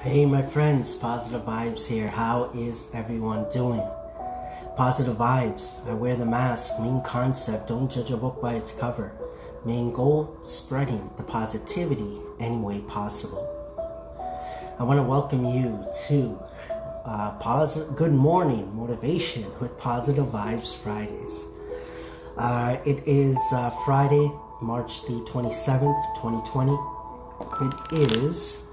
Hey my friends, Positive Vibes here. How is everyone doing? Positive Vibes. I wear the mask. Main concept, don't judge a book by its cover. Main goal, spreading the positivity any way possible. I want to welcome you to Good Morning Motivation with Positive Vibes Fridays. It is Friday, March the 27th, 2020. It is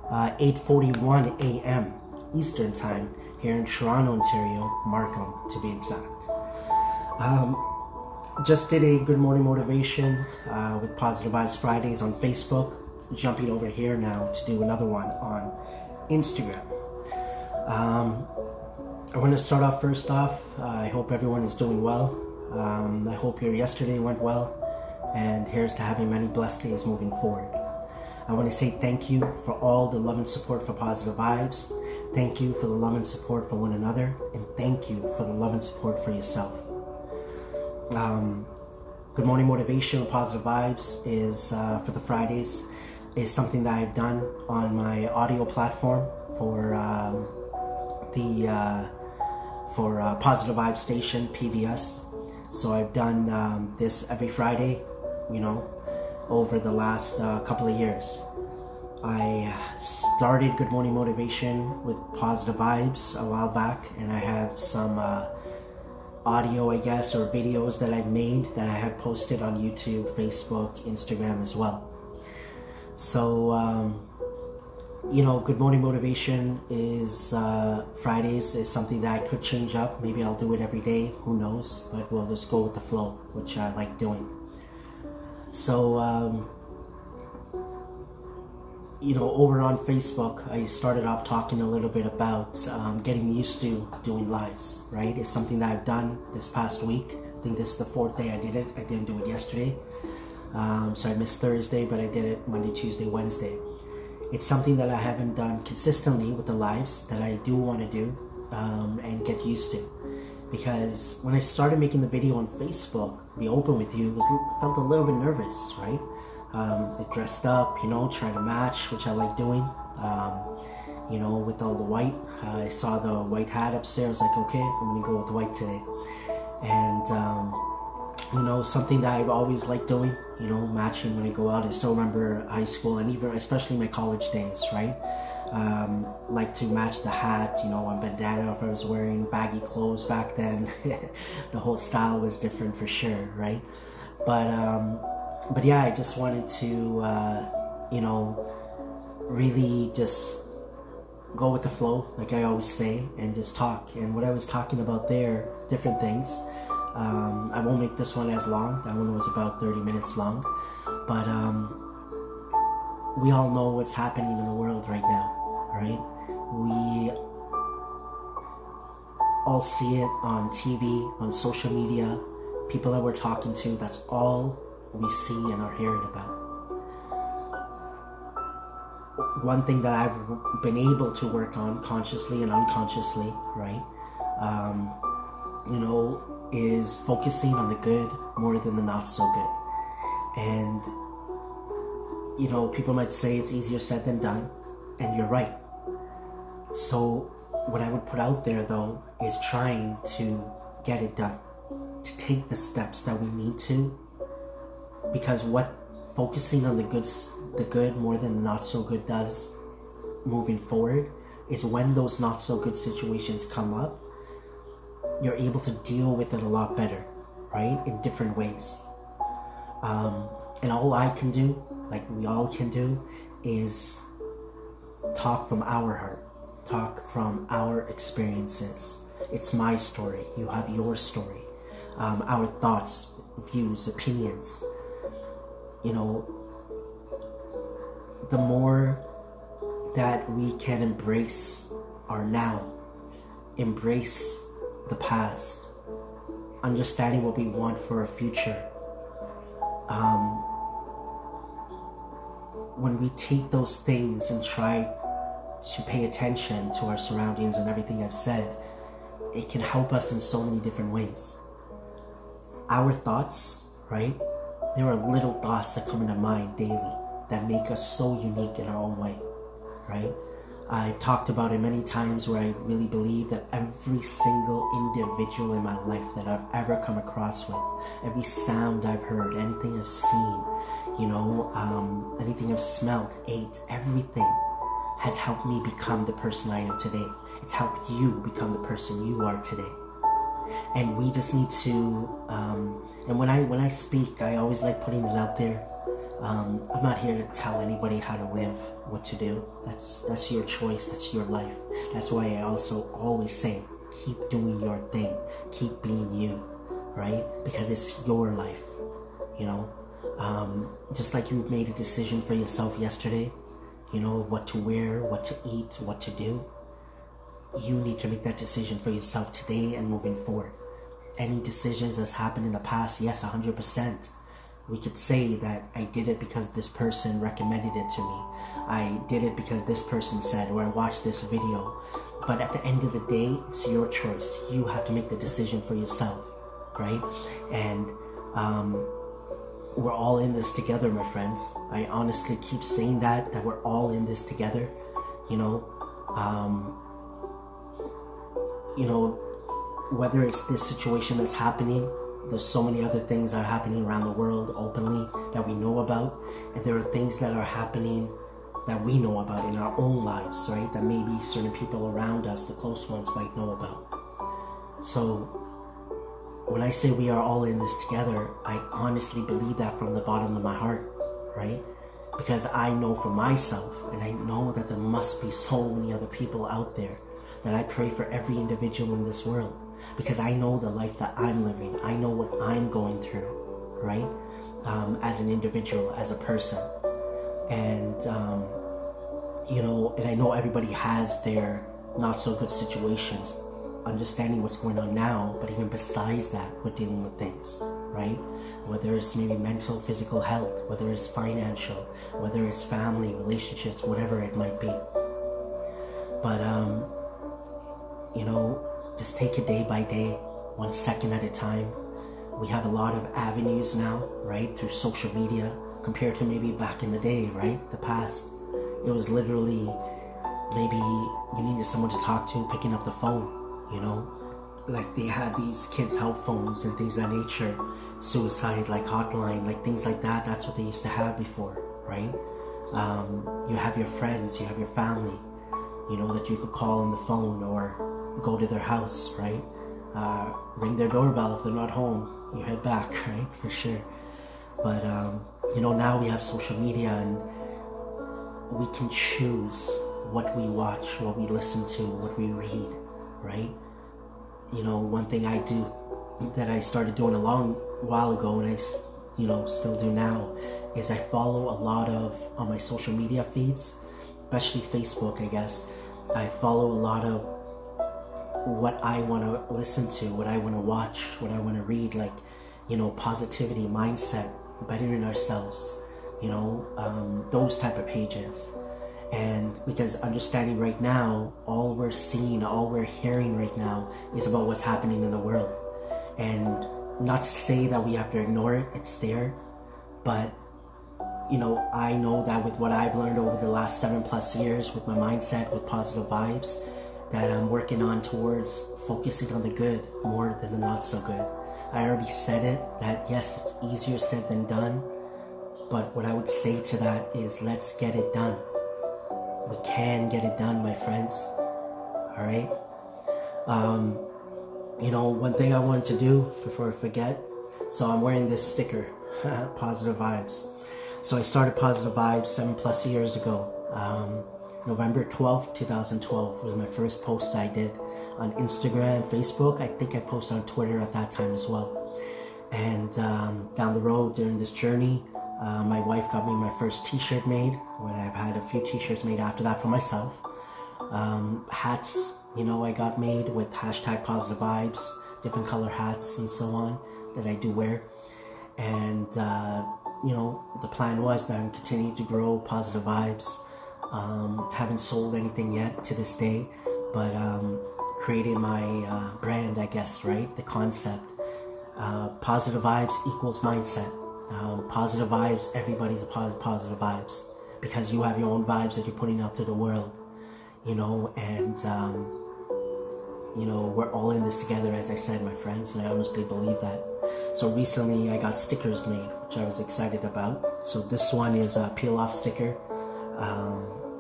8:41 a.m. Eastern Time here in Toronto, Ontario, Markham to be exact. Just did a Good Morning Motivation with Positive Vibes Fridays on Facebook. Jumping over here now to do another one on Instagram. I want to start off first off. I hope everyone is doing well. I hope your yesterday went well, and here's to having many blessed days moving forward. I want to say thank you for all the love and support for Positive Vibes. Thank you for the love and support for one another, and thank you for the love and support for yourself. Good Morning Motivation with Positive Vibes is for the Fridays is something that I've done on my audio platform for Positive Vibes Station PVS. So I've done this every Friday, over the last couple of years. I started Good Morning Motivation with Positive Vibes a while back, and I have some audio, I guess, or videos that I've made that I have posted on YouTube, Facebook, Instagram as well. So, Good Morning Motivation is Fridays is something that I could change up. Maybe I'll do it every day, who knows, but we'll just go with the flow, which I like doing. So, over on Facebook, I started off talking a little bit about getting used to doing lives, right? It's something that I've done this past week. I think this is the 4th day I did it. I didn't do it yesterday. So I missed Thursday, but I did it Monday, Tuesday, Wednesday. It's something that I haven't done consistently with the lives that I do want to do and get used to. Because when I started making the video on Facebook, be open with you, felt a little bit nervous, right? I dressed up, trying to match, which I like doing, with all the white. I saw the white hat upstairs, like, okay, I'm gonna go with the white today. And, something that I've always liked doing, matching when I go out. I still remember high school and even especially my college days, right? Like to match the hat, on bandana if I was wearing baggy clothes back then. The whole style was different for sure, right? But yeah, I just wanted to, really just go with the flow, like I always say, and just talk. And what I was talking about there, different things. I won't make this one as long. That one was about 30 minutes long. But we all know what's happening in the world right now, right? We all see it on TV, on social media, people that we're talking to. That's all we see and are hearing about. One thing that I've been able to work on consciously and unconsciously, right? Is focusing on the good more than the not so good. And, people might say it's easier said than done, and you're right. So what I would put out there, though, is trying to get it done, to take the steps that we need to, because what focusing on the good more than the not so good does moving forward is when those not so good situations come up, you're able to deal with it a lot better, right? In different ways. And all I can do, like we all can do, is talk from our heart, talk from our experiences. It's my story, you have your story, our thoughts, views, opinions. The more that we can embrace our now, embrace the past, understanding what we want for our future. When we take those things and try to pay attention to our surroundings and everything I've said, it can help us in so many different ways. Our thoughts, right? There are little thoughts that come into mind daily that make us so unique in our own way, right? I've talked about it many times where I really believe that every single individual in my life that I've ever come across with, every sound I've heard, anything I've seen, anything I've smelled, ate, everything has helped me become the person I am today. It's helped you become the person you are today. And we just need to, and when I speak, I always like putting it out there. I'm not here to tell anybody how to live, what to do. That's your choice, that's your life. That's why I also always say, keep doing your thing, keep being you, right? Because it's your life, just like you made a decision for yourself yesterday, what to wear, what to eat, what to do. You need to make that decision for yourself today and moving forward. Any decisions that's happened in the past, yes, 100%. We could say that I did it because this person recommended it to me. I did it because this person said, or I watched this video. But at the end of the day, it's your choice. You have to make the decision for yourself, right? And we're all in this together, my friends. I honestly keep saying that we're all in this together. Whether it's this situation that's happening, there's so many other things that are happening around the world openly that we know about, and there are things that are happening that we know about in our own lives, right? That maybe certain people around us, the close ones, might know about. So when I say we are all in this together, I honestly believe that from the bottom of my heart, right? Because I know for myself, and I know that there must be so many other people out there, that I pray for every individual in this world. Because I know the life that I'm living. I know what I'm going through, right? As an individual, as a person. And, and I know everybody has their not so good situations, understanding what's going on now, but even besides that, we're dealing with things, right? Whether it's maybe mental, physical health, whether it's financial, whether it's family, relationships, whatever it might be. But, just take it day by day, 1 second at a time. We have a lot of avenues now, right, through social media, compared to maybe back in the day, right, the past. It was literally, maybe you needed someone to talk to, picking up the phone, like they had these kids' help phones and things of that nature, suicide, like hotline, like things like that. That's what they used to have before, right? You have your friends, you have your family, that you could call on the phone or go to their house, right? Ring their doorbell if they're not home. You head back, right? For sure. But, now we have social media and we can choose what we watch, what we listen to, what we read, right? One thing I do that I started doing a long while ago and I, still do now is I follow a lot of, on my social media feeds, especially Facebook, I guess, I follow a lot of what I want to listen to, what I want to watch, what I want to read, like, positivity, mindset, bettering ourselves, those type of pages. And because understanding right now, all we're seeing, all we're hearing right now is about what's happening in the world. And not to say that we have to ignore it, it's there, but I know that with what I've learned over the last 7+ years with my mindset, with positive vibes, that I'm working on towards focusing on the good more than the not so good. I already said it, that yes, it's easier said than done, but what I would say to that is let's get it done. We can get it done, my friends. Alright? One thing I wanted to do before I forget, so I'm wearing this sticker, Positive Vibes. So I started Positive Vibes 7+ years ago. November 12th, 2012 was my first post I did on Instagram, Facebook. I think I posted on Twitter at that time as well. And down the road during this journey, my wife got me my first t-shirt made, when I've had a few t-shirts made after that for myself. Hats, I got made with hashtag Positive Vibes, different color hats and so on that I do wear. And, the plan was that I'm continuing to grow Positive Vibes. Haven't sold anything yet to this day, but created my brand, I guess, right? The concept. Positive vibes equals mindset. Positive vibes, everybody's a positive vibes, because you have your own vibes that you're putting out to the world. and we're all in this together, as I said, my friends, and I honestly believe that. So recently I got stickers made, which I was excited about. So this one is a peel-off sticker.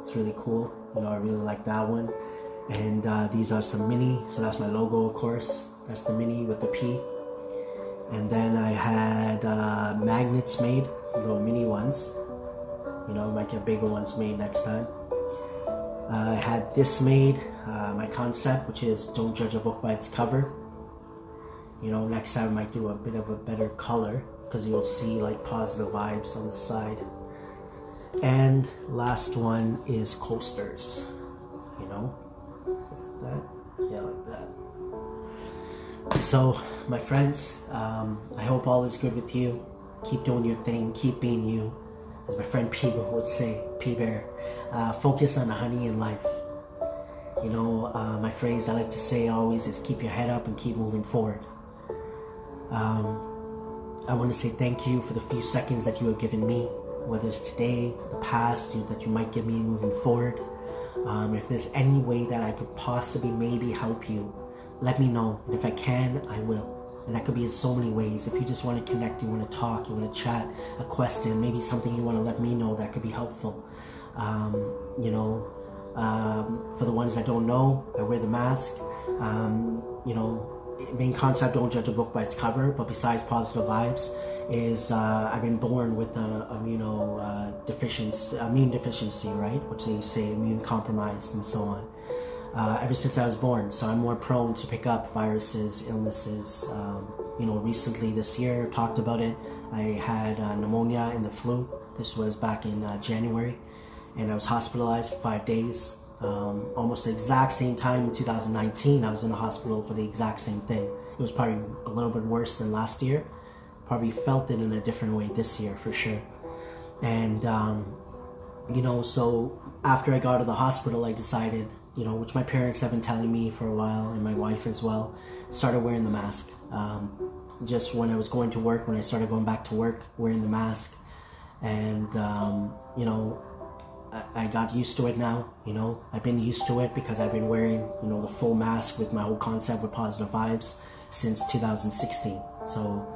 It's really cool. I really like that one. And these are some mini, so that's my logo, of course. That's the mini with the P. And then I had magnets made, little mini ones. Might get bigger ones made next time. I had this made, my concept, which is don't judge a book by its cover. Next time I might do a bit of a better color, because you'll see like positive vibes on the side. And last one is coasters, so like that, yeah, like that. So my friends, I hope all is good with you. Keep doing your thing, keep being you. As my friend P-Bear would say, P-Bear, focus on the honey in life. My phrase I like to say always is keep your head up and keep moving forward. I want to say thank you for the few seconds that you have given me, whether it's today, the past, that you might give me moving forward. If there's any way that I could possibly maybe help you, let me know. And if I can, I will. And that could be in so many ways. If you just want to connect, you want to talk, you want to chat, a question, maybe something you want to let me know that could be helpful. For the ones that don't know, I wear the mask. Main concept, don't judge a book by its cover, but besides positive vibes, is I've been born with immune deficiency, right? Which they say immune compromised and so on. Ever since I was born, so I'm more prone to pick up viruses, illnesses. Recently this year, talked about it. I had pneumonia and the flu. This was back in January, and I was hospitalized for 5 days. Almost the exact same time in 2019, I was in the hospital for the exact same thing. It was probably a little bit worse than last year. Probably felt it in a different way this year for sure. And so after I got out of the hospital, I decided, which my parents have been telling me for a while, and my wife as well, started wearing the mask. Just when I was going to work, when I started going back to work, wearing the mask. And I got used to it now. I've been used to it because I've been wearing the full mask with my whole concept with positive vibes since 2016. So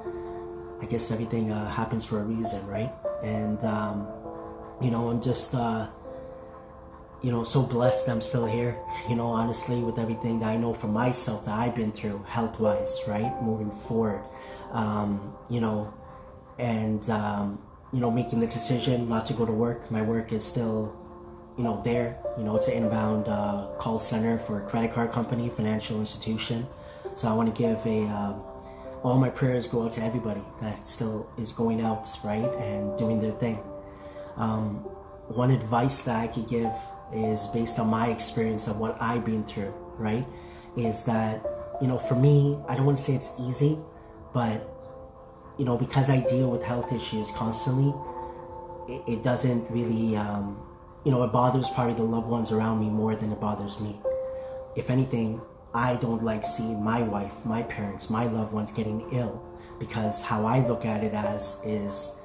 I guess everything happens for a reason, right? And I'm just so blessed that I'm still here, honestly, with everything that I know for myself that I've been through health-wise, right, moving forward. Making the decision not to go to work. My work is still, there. It's an inbound call center for a credit card company, financial institution. So I want to give all my prayers go out to everybody that still is going out, right, and doing their thing. One advice that I could give is based on my experience of what I've been through, right, is that, for me, I don't want to say it's easy, but because I deal with health issues constantly, it doesn't really, it bothers probably the loved ones around me more than it bothers me. If anything, I don't like seeing my wife, my parents, my loved ones getting ill, because how I look at it as is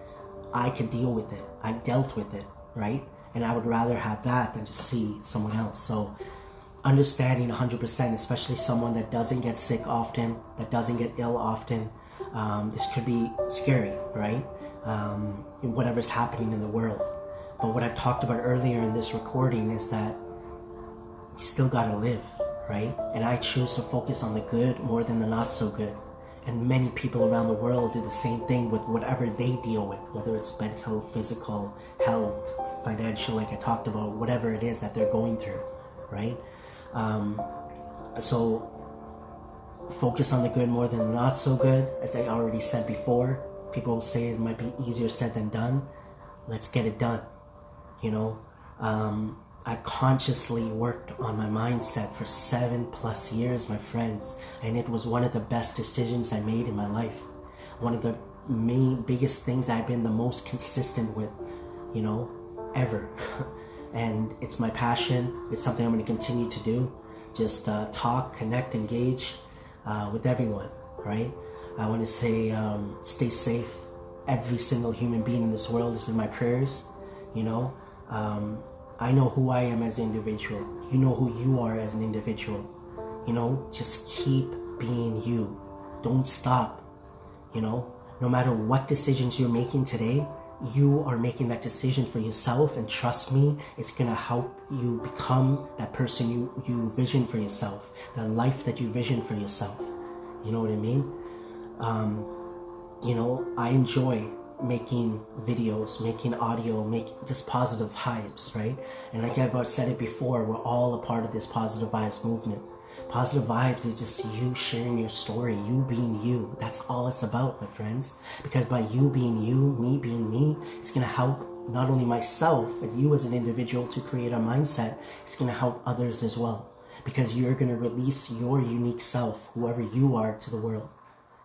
I could deal with it. I've dealt with it, right? And I would rather have that than just see someone else. So understanding 100%, especially someone that doesn't get sick often, that doesn't get ill often, this could be scary, right? In whatever's happening in the world. But what I've talked about earlier in this recording is that we still gotta live, right? And I choose to focus on the good more than the not so good. And many people around the world do the same thing with whatever they deal with, whether it's mental, physical, health, financial, like I talked about, whatever it is that they're going through, right? So focus on the good more than the not so good. As I already said before, people will say it might be easier said than done. Let's get it done. I consciously worked on my mindset for 7+ years, my friends, and it was one of the best decisions I made in my life. One of the biggest things that I've been the most consistent with, ever. And it's my passion. It's something I'm going to continue to do. Just talk, connect, engage with everyone, right? I want to say stay safe. Every single human being in this world is in my prayers, I know who I am as an individual. You know who you are as an individual. You know, just keep being you. Don't stop. You know, no matter what decisions you're making today, you are making that decision for yourself, and trust me, it's gonna help you become that person you vision for yourself, that life that you vision for yourself. You know what I mean? You know, I enjoy making videos, making audio, make just positive vibes, right? And like I've said it before, we're all a part of this positive vibes movement. Positive vibes is just you sharing your story, you being you. That's all it's about, my friends. Because by you being you, me being me, it's gonna help not only myself and you as an individual to create a mindset, it's gonna help others as well. Because you're gonna release your unique self, whoever you are, to the world.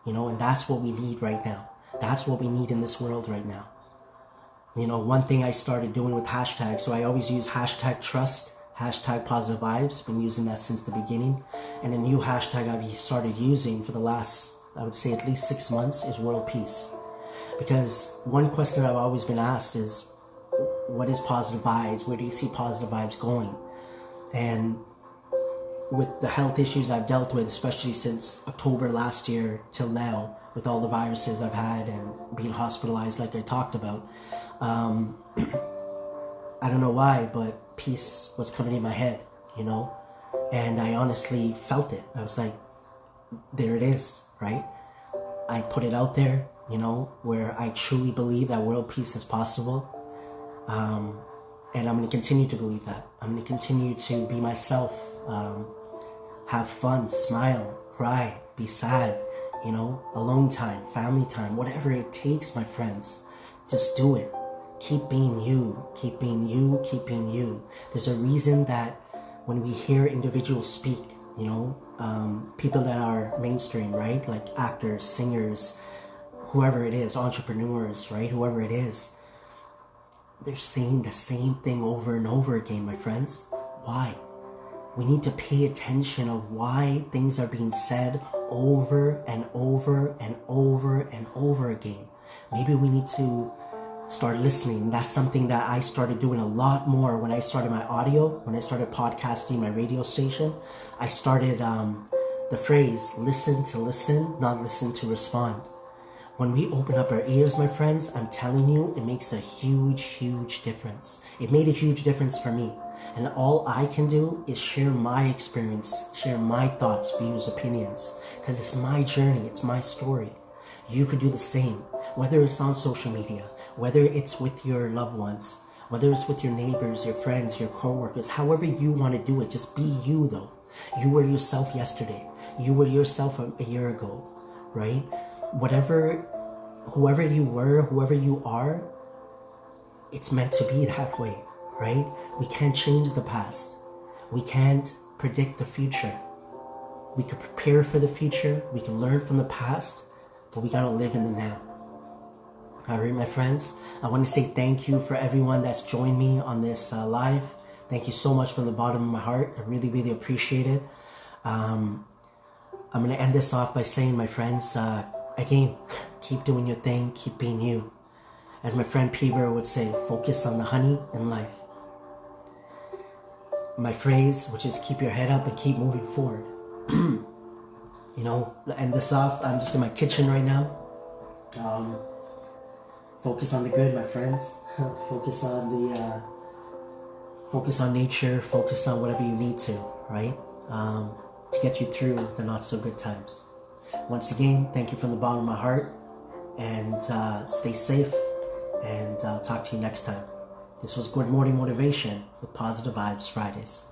You know, and that's what we need right now. That's what we need in this world right now. You know, one thing I started doing with hashtags, so I always use hashtag trust, hashtag positive vibes. Been using that since the beginning. And a new hashtag I've started using for the last, I would say at least 6 months, is world peace. Because one question I've always been asked is, what is positive vibes? Where do you see positive vibes going? And with the health issues I've dealt with, especially since October last year till now, with all the viruses I've had and being hospitalized like I talked about, I don't know why, but peace was coming in my head, you know? And I honestly felt it. I was like, there it is, right? I put it out there, you know, where I truly believe that world peace is possible. And I'm going to continue to believe that. I'm going to continue to be myself, have fun, smile, cry, be sad, you know, alone time, family time, whatever it takes, my friends. Just do it. Keep being you, keep being you, keep being you. There's a reason that when we hear individuals speak, you know, people that are mainstream, right? Like actors, singers, whoever it is, entrepreneurs, right? Whoever it is, they're saying the same thing over and over again, my friends. Why? We need to pay attention of why things are being said over and over and over and over again. Maybe we need to start listening. That's something that I started doing a lot more when I started my audio, when I started podcasting my radio station. I started the phrase, listen to listen, not listen to respond. When we open up our ears, my friends, I'm telling you, it makes a huge, huge difference. It made a huge difference for me. And all I can do is share my experience, share my thoughts, views, opinions. Because it's my journey, it's my story. You could do the same, whether it's on social media, whether it's with your loved ones, whether it's with your neighbors, your friends, your co-workers, however you want to do it. Just be you, though. You were yourself yesterday. You were yourself a year ago, right? Whoever you were, whoever you are, it's meant to be that way, right? We can't change the past. We can't predict the future. We can prepare for the future. We can learn from the past, but we gotta live in the now. All right, my friends, I want to say thank you for everyone that's joined me on this live. Thank you so much from the bottom of my heart. I really, really appreciate it. I'm going to end this off by saying, my friends, again, keep doing your thing, keep being you. As my friend Peter would say, focus on the honey in life. My phrase, which is keep your head up and keep moving forward. You know, to end this off, I'm just in my kitchen right now. Focus on the good, my friends. Focus on nature. Focus on whatever you need to, right? To get you through the not so good times. Once again, thank you from the bottom of my heart, and stay safe, and I'll talk to you next time. This was Good Morning Motivation with Positive Vibes Fridays.